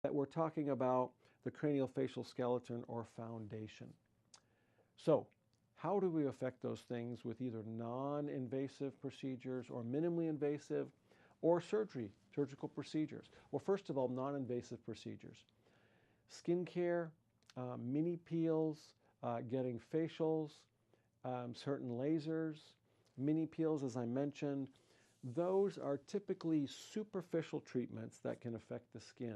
that we're talking about the craniofacial skeleton or foundation. So, how do we affect those things with either non-invasive procedures or minimally invasive or surgical procedures? Well, first of all, non-invasive procedures. Skincare, mini peels, getting facials, certain lasers, mini peels, as I mentioned, those are typically superficial treatments that can affect the skin.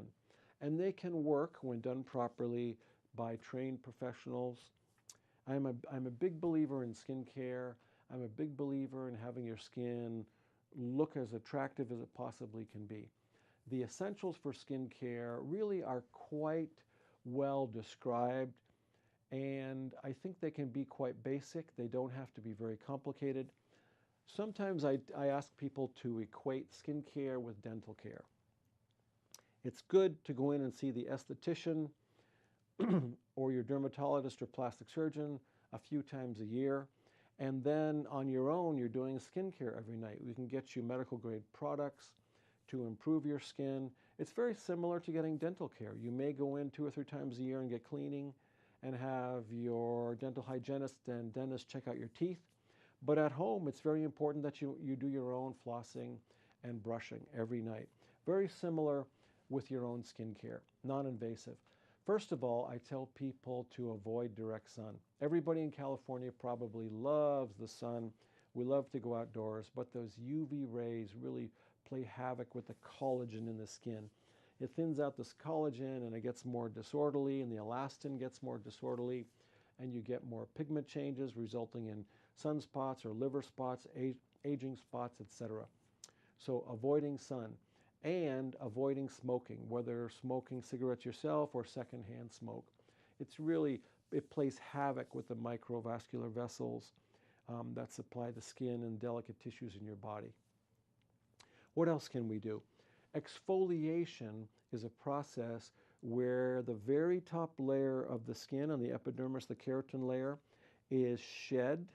And they can work when done properly by trained professionals. I'm a big believer in skincare. I'm a big believer in having your skin look as attractive as it possibly can be. The essentials for skincare really are quite well described, and I think they can be quite basic. They don't have to be very complicated. Sometimes I ask people to equate skincare with dental care. It's good to go in and see the esthetician or your dermatologist or plastic surgeon a few times a year. And then on your own, you're doing skincare every night. We can get you medical grade products to improve your skin. It's very similar to getting dental care. You may go in 2 or 3 times a year and get cleaning and have your dental hygienist and dentist check out your teeth. But at home, it's very important that you do your own flossing and brushing every night. Very similar with your own skincare, non-invasive. First of all, I tell people to avoid direct sun. Everybody in California probably loves the sun. We love to go outdoors, but those UV rays really play havoc with the collagen in the skin. It thins out this collagen and it gets more disorderly, and the elastin gets more disorderly, and you get more pigment changes resulting in sunspots or liver spots, aging spots, etc. So avoiding sun and avoiding smoking, whether smoking cigarettes yourself or secondhand smoke. It plays havoc with the microvascular vessels that supply the skin and delicate tissues in your body. What else can we do? Exfoliation is a process where the very top layer of the skin on the epidermis, the keratin layer, is shed,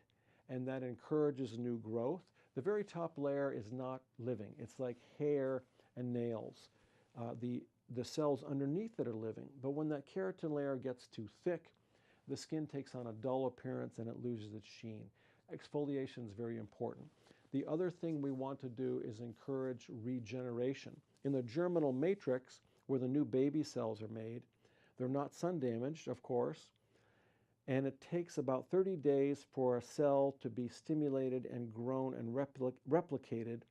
and that encourages new growth. The very top layer is not living. It's like hair and nails. The cells underneath it are living, but when that keratin layer gets too thick, the skin takes on a dull appearance and it loses its sheen. Exfoliation is very important. The other thing we want to do is encourage regeneration. In the germinal matrix, where the new baby cells are made, they're not sun damaged, of course, and it takes about 30 days for a cell to be stimulated and grown and replicated,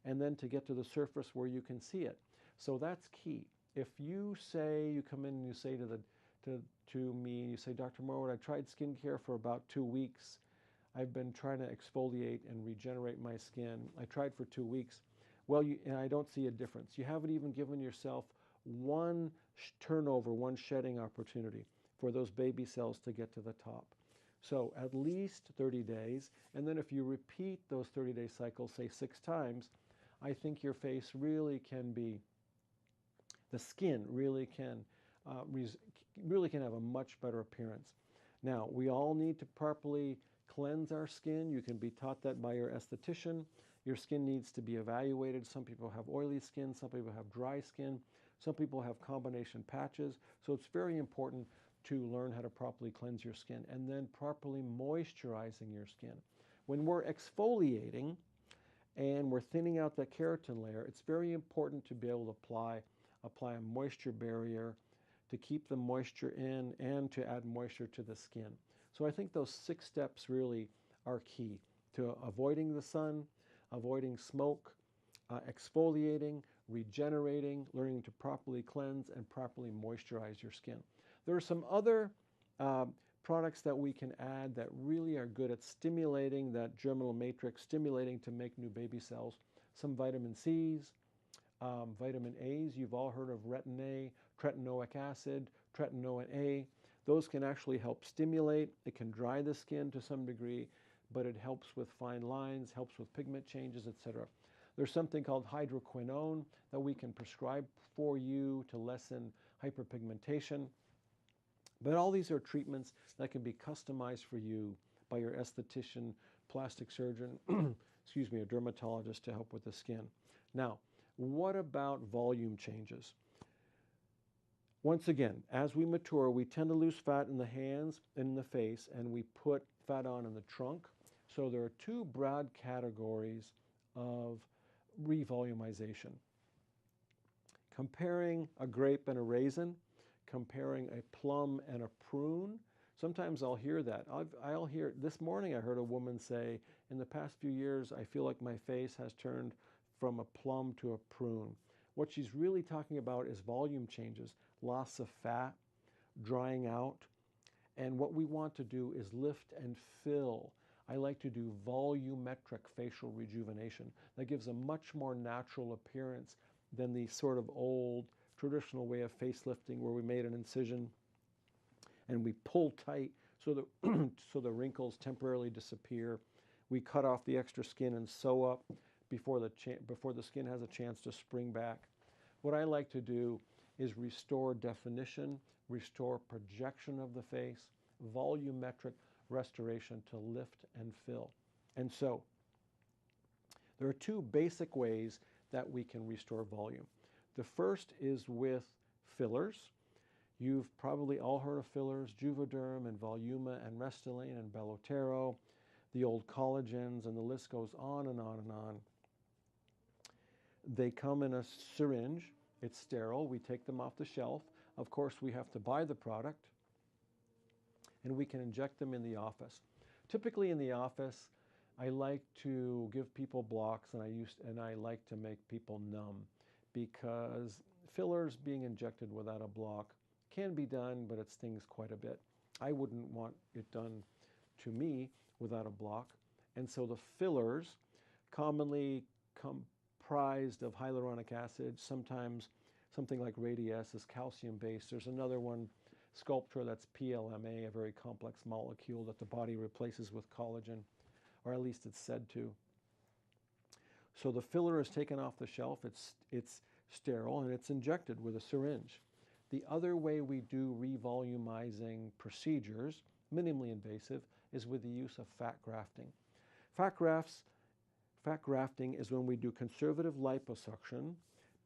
and then to get to the surface where you can see it. So that's key. If you come in and you say to me, you say, Dr. Morwood, I tried skincare for about 2 weeks. I've been trying to exfoliate and regenerate my skin. I tried for 2 weeks. Well, and I don't see a difference. You haven't even given yourself one turnover, one shedding opportunity for those baby cells to get to the top. So at least 30 days, and then if you repeat those 30-day cycles, say 6 times, I think your face really can be, the skin really can have a much better appearance. Now, we all need to properly cleanse our skin. You can be taught that by your esthetician. Your skin needs to be evaluated. Some people have oily skin, some people have dry skin, some people have combination patches. So it's very important to learn how to properly cleanse your skin and then properly moisturizing your skin. When we're exfoliating and we're thinning out that keratin layer, it's very important to be able to apply a moisture barrier to keep the moisture in and to add moisture to the skin. So I think those 6 steps really are key to avoiding the sun, avoiding smoke, exfoliating, regenerating, learning to properly cleanse and properly moisturize your skin. There are some other products that we can add that really are good at stimulating that germinal matrix, stimulating to make new baby cells. Some vitamin C's, vitamin A's. You've all heard of retin-A, tretinoic acid, tretinoin A. Those can actually help stimulate. It can dry the skin to some degree, but it helps with fine lines, helps with pigment changes, etc. There's something called hydroquinone that we can prescribe for you to lessen hyperpigmentation. But all these are treatments that can be customized for you by your esthetician, plastic surgeon, excuse me, a dermatologist to help with the skin. Now, what about volume changes? Once again, as we mature, we tend to lose fat in the hands and in the face, and we put fat on in the trunk. So there are two broad categories of revolumization. Comparing a grape and a raisin, comparing a plum and a prune. Sometimes I'll hear that. I'll hear, this morning I heard a woman say, in the past few years, I feel like my face has turned from a plum to a prune. What she's really talking about is volume changes, loss of fat, drying out. And what we want to do is lift and fill. I like to do volumetric facial rejuvenation. That gives a much more natural appearance than the sort of old traditional way of facelifting where we made an incision and we pull tight so that so the wrinkles temporarily disappear. We cut off the extra skin and sew up before the skin has a chance to spring back. What I like to do is restore definition, restore projection of the face, volumetric restoration to lift and fill. And so there are two basic ways that we can restore volume. The first is with fillers. You've probably all heard of fillers, Juvederm and Voluma and Restylane and Belotero, the old collagens, and the list goes on and on and on. They come in a syringe. It's sterile. We take them off the shelf. Of course, we have to buy the product, and we can inject them in the office. Typically in the office, I like to give people blocks, and I like to make people numb, because fillers being injected without a block can be done, but it stings quite a bit. I wouldn't want it done to me without a block. And so the fillers, commonly comprised of hyaluronic acid, sometimes something like Radiesse is calcium-based. There's another one, Sculptra, that's PLMA, a very complex molecule that the body replaces with collagen, or at least it's said to. So the filler is taken off the shelf, it's sterile, and it's injected with a syringe. The other way we do revolumizing procedures, minimally invasive, is with the use of fat grafting. Fat grafting is when we do conservative liposuction,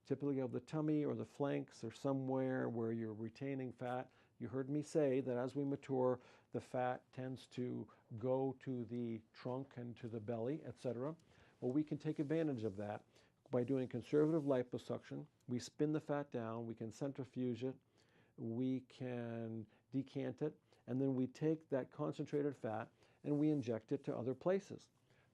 typically of the tummy or the flanks or somewhere where you're retaining fat. You heard me say that as we mature, the fat tends to go to the trunk and to the belly, etc. Well, we can take advantage of that by doing conservative liposuction. We spin the fat down, we can centrifuge it, we can decant it, and then we take that concentrated fat and we inject it to other places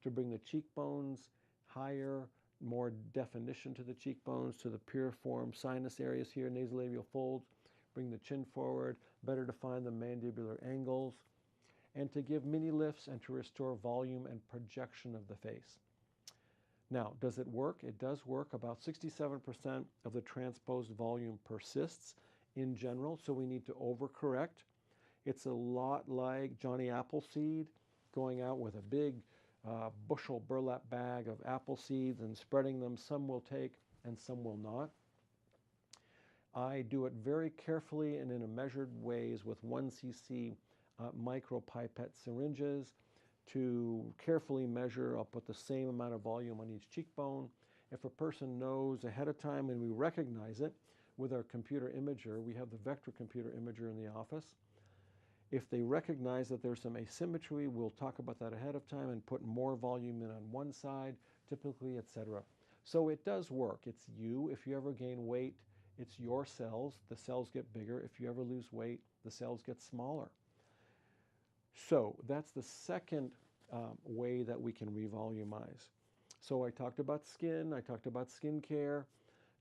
to bring the cheekbones higher, more definition to the cheekbones, to the piriform sinus areas here, nasolabial folds, bring the chin forward, better define the mandibular angles, and to give mini lifts and to restore volume and projection of the face. Now, does it work? It does work. About 67% of the transposed volume persists in general, so we need to overcorrect. It's a lot like Johnny Appleseed going out with a big bushel burlap bag of apple seeds and spreading them. Some will take and some will not. I do it very carefully and in a measured ways with 1 cc micropipette syringes to carefully measure. I'll put the same amount of volume on each cheekbone. If a person knows ahead of time and we recognize it with our computer imager, we have the vector computer imager in the office. If they recognize that there's some asymmetry, we'll talk about that ahead of time and put more volume in on one side, typically, etc. So it does work. It's you. If you ever gain weight, it's your cells. The cells get bigger. If you ever lose weight, the cells get smaller. So that's the second way that we can revolumize. So I talked about skin. I talked about skin care.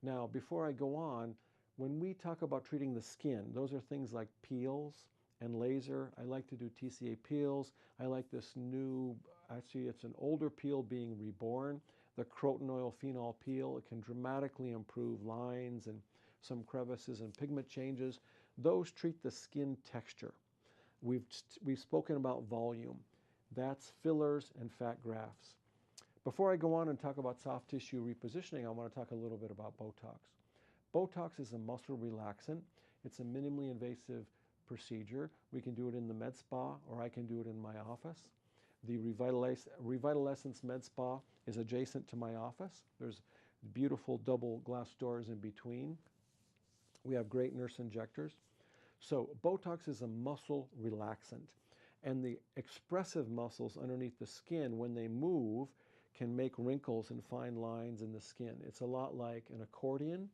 Now, before I go on, when we talk about treating the skin, those are things like peels and laser. I like to do TCA peels. I like this new, actually it's an older peel being reborn, the Crotinoil phenol peel. It can dramatically improve lines and some crevices and pigment changes. Those treat the skin texture. We've spoken about volume. That's fillers and fat grafts. Before I go on and talk about soft tissue repositioning, I want to talk a little bit about Botox. Botox is a muscle relaxant. It's a minimally invasive procedure. We can do it in the med spa, or I can do it in my office. The Revitaliscence Med Spa is adjacent to my office. There's beautiful double glass doors in between. We have great nurse injectors. So Botox is a muscle relaxant, and the expressive muscles underneath the skin, when they move, can make wrinkles and fine lines in the skin. It's a lot like an accordion.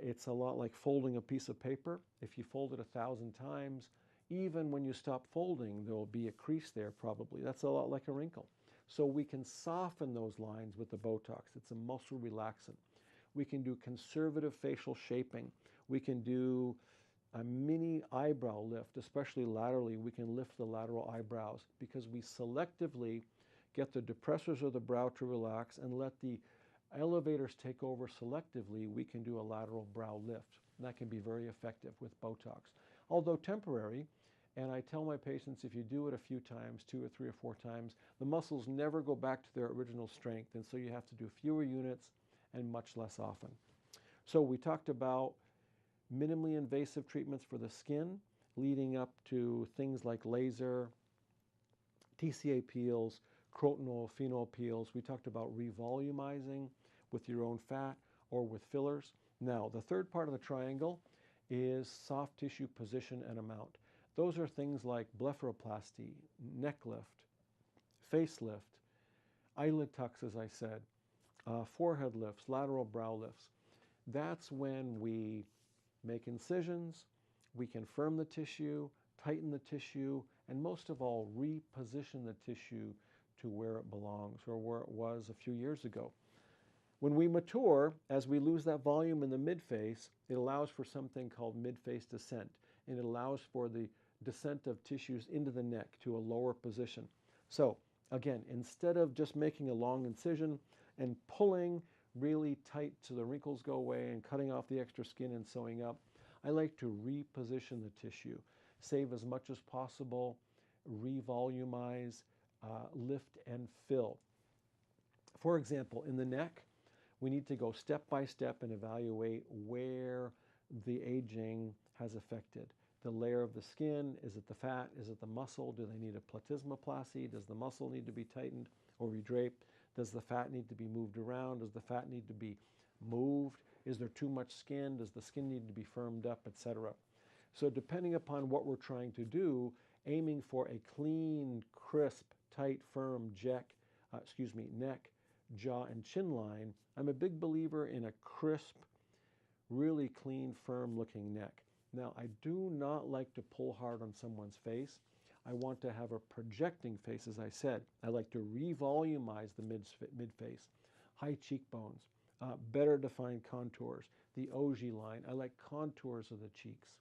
It's a lot like folding a piece of paper. If you fold it 1,000 times, even when you stop folding, there will be a crease there probably. That's a lot like a wrinkle. So we can soften those lines with the Botox. It's a muscle relaxant. We can do conservative facial shaping. We can do a mini eyebrow lift, especially laterally. We can lift the lateral eyebrows because we selectively get the depressors of the brow to relax and let the elevators take over selectively. We can do a lateral brow lift. And that can be very effective with Botox, although temporary. And I tell my patients, if you do it a few times, 2 or 3 or 4 times, the muscles never go back to their original strength. And so you have to do fewer units and much less often. So we talked about minimally invasive treatments for the skin, leading up to things like laser, TCA peels, crotonal, phenol peels. We talked about revolumizing with your own fat or with fillers. Now, the third part of the triangle is soft tissue position and amount. Those are things like blepharoplasty, neck lift, facelift, eyelid tucks, as I said, forehead lifts, lateral brow lifts. That's when we make incisions, we can firm the tissue, tighten the tissue, and most of all, reposition the tissue to where it belongs or where it was a few years ago. When we mature, as we lose that volume in the midface, it allows for something called midface descent, and it allows for the descent of tissues into the neck to a lower position. So again, instead of just making a long incision and pulling really tight so the wrinkles go away and cutting off the extra skin and sewing up, I like to reposition the tissue, save as much as possible, revolumize, lift and fill. For example, in the neck, we need to go step by step and evaluate where the aging has affected. The layer of the skin, is it the fat, is it the muscle? Do they need a platysmoplasty? Does the muscle need to be tightened or redraped? Does the fat need to be moved around? Does the fat need to be moved? Is there too much skin? Does the skin need to be firmed up, etc.? So depending upon what we're trying to do, aiming for a clean, crisp, tight, firm neck, jaw, and chin line, I'm a big believer in a crisp, really clean, firm-looking neck. Now, I do not like to pull hard on someone's face. I want to have a projecting face, as I said. I like to revolumize the mid-face, high cheekbones, better defined contours, the Auger line. I like contours of the cheeks.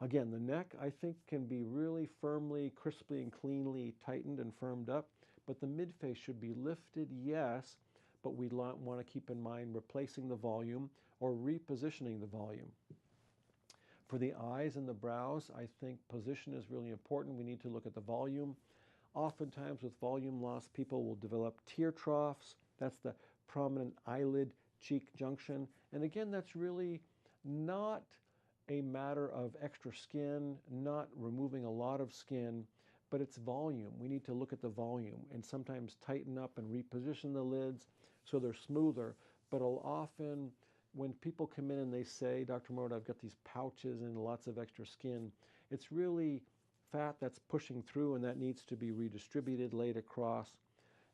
Again, the neck, I think, can be really firmly, crisply, and cleanly tightened and firmed up, but the mid-face should be lifted, yes, but we want to keep in mind replacing the volume or repositioning the volume. For the eyes and the brows, I think position is really important. We need to look at the volume. Oftentimes with volume loss, people will develop tear troughs. That's the prominent eyelid cheek junction. And again, that's really not a matter of extra skin, not removing a lot of skin, but it's volume. We need to look at the volume and sometimes tighten up and reposition the lids so they're smoother. But often when people come in and they say, Dr. Moroat, I've got these pouches and lots of extra skin, it's really fat that's pushing through, and that needs to be redistributed, laid across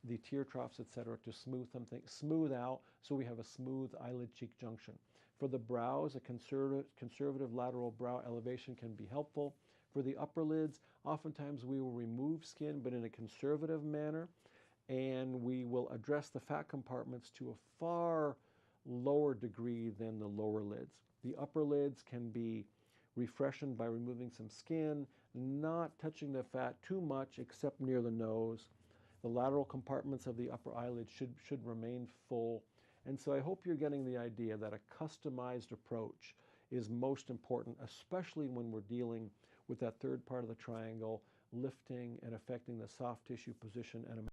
the tear troughs, etc., to smooth out so we have a smooth eyelid cheek junction. For the brows, a conservative lateral brow elevation can be helpful. For the upper lids, oftentimes we will remove skin, but in a conservative manner, and we will address the fat compartments to a far lower degree than the lower lids. The upper lids can be refreshened by removing some skin, not touching the fat too much except near the nose. The lateral compartments of the upper eyelid should remain full. And so I hope you're getting the idea that a customized approach is most important, especially when we're dealing with that third part of the triangle, lifting and affecting the soft tissue position and